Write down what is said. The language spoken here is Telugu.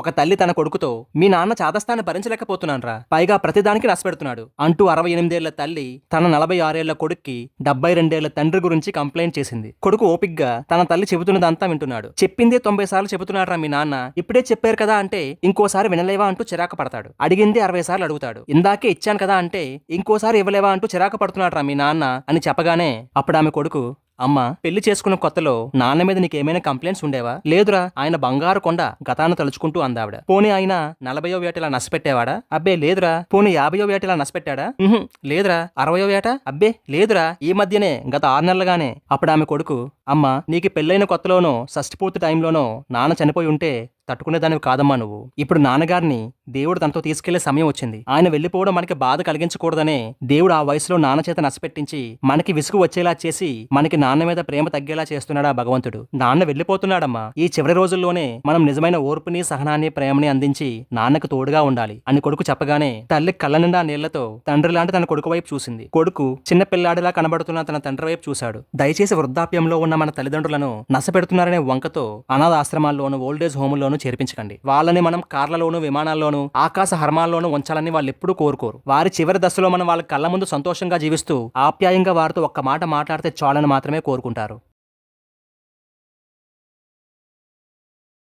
ఒక తల్లి తన కొడుకుతో, మీ నాన్న చాదస్తాన్ని భరించలేకపోతున్నాన్రా, పైగా ప్రతిదానికి నష్టపెడుతున్నాడు అంటూ 68 ఏళ్ల తల్లి తన 46 ఏళ్ల కొడుక్కి 72 ఏళ్ల తండ్రి గురించి కంప్లైంట్ చేసింది. కొడుకు ఓపిగ్గా తన తల్లి చెబుతున్నదంతా వింటున్నాడు. చెప్పిందే 90 సార్లు చెబుతున్నాడ్రా మీ నాన్న, ఇప్పుడే చెప్పారు కదా అంటే ఇంకోసారి వినలేవా అంటూ చిరాకు పడతాడు. అడిగింది 60 సార్లు అడుగుతాడు. ఇందాకే ఇచ్చాను కదా అంటే ఇంకోసారి ఇవ్వలేవా అంటూ చిరాకు పడుతున్నాడ్రా మీ నాన్న అని చెప్పగానే అప్పుడు ఆమె కొడుకు, అమ్మా, పెళ్లి చేసుకున్న కొత్తలో నాన్న మీద నీకేమైనా కంప్లైంట్స్ ఉండేవా? లేదురా, ఆయన బంగారు కొండ గతాన్ని తలుచుకుంటూ అందావిడ. పోనీ ఆయన 40వ ఏటలా నష్టపెట్టేవాడా? అబ్బే లేదురా. పోనీ 50వ ఏటలా నష్టపెట్టాడా? లేదురా. 60వ ఏట? అబ్బే లేదురా, ఈ మధ్యనే గత 6 నెలలుగానే. అప్పుడు ఆమె కొడుకు, అమ్మా, నీకు పెళ్ళైన కొత్తలోనో షష్ఠపూర్తి టైంలోనో నాన్న చనిపోయి ఉంటే తట్టుకునేదానివి కాదమ్మా నువ్వు. ఇప్పుడు నాన్నగారిని దేవుడు తనతో తీసుకెళ్లే సమయం వచ్చింది. ఆయన వెళ్లిపోవడం మనకి బాధ కలిగించకూడదనే దేవుడు ఆ వయసులో నాన్న చేత నష్టపెట్టించి మనకి విసుగు వచ్చేలా చేసి మనకి నాన్న మీద ప్రేమ తగ్గేలా చేస్తున్నాడా భగవంతుడు. నాన్న వెళ్లిపోతున్నాడమ్మా. ఈ చివరి రోజుల్లోనే మనం నిజమైన ఓర్పుని, సహనాన్ని, ప్రేమని అందించి నాన్నకు తోడుగా ఉండాలి అని కొడుకు చెప్పగానే తల్లి కళ్ళ నిండా నీళ్లతో తండ్రి లాంటి తన కొడుకు వైపు చూసింది. కొడుకు చిన్న పిల్లాడిలా కనబడుతున్న తన తండ్రి వైపు చూశాడు. దయచేసి వృద్ధాప్యంలో ఉన్న మన తల్లిదండ్రులను నష్టపెడుతున్నారనే వంకతో అనాథ ఆశ్రమాల్లోనూ, ఓల్డేజ్ హోముల్లోనూ చేర్పించకండి. వాళ్ళని మనం కార్లలోనూ, విమానాల్లోనూ, ఆకాశ హర్మాల్లోనూ ఉంచాలని వాళ్ళు ఎప్పుడూ కోరుకోరు. వారి చివరి దశలో మనం వాళ్ళ కళ్ళ ముందు సంతోషంగా జీవిస్తూ ఆప్యాయంగా వారితో ఒక్క మాట మాట్లాడితే చాలని మాత్రమే కోరుకుంటారు.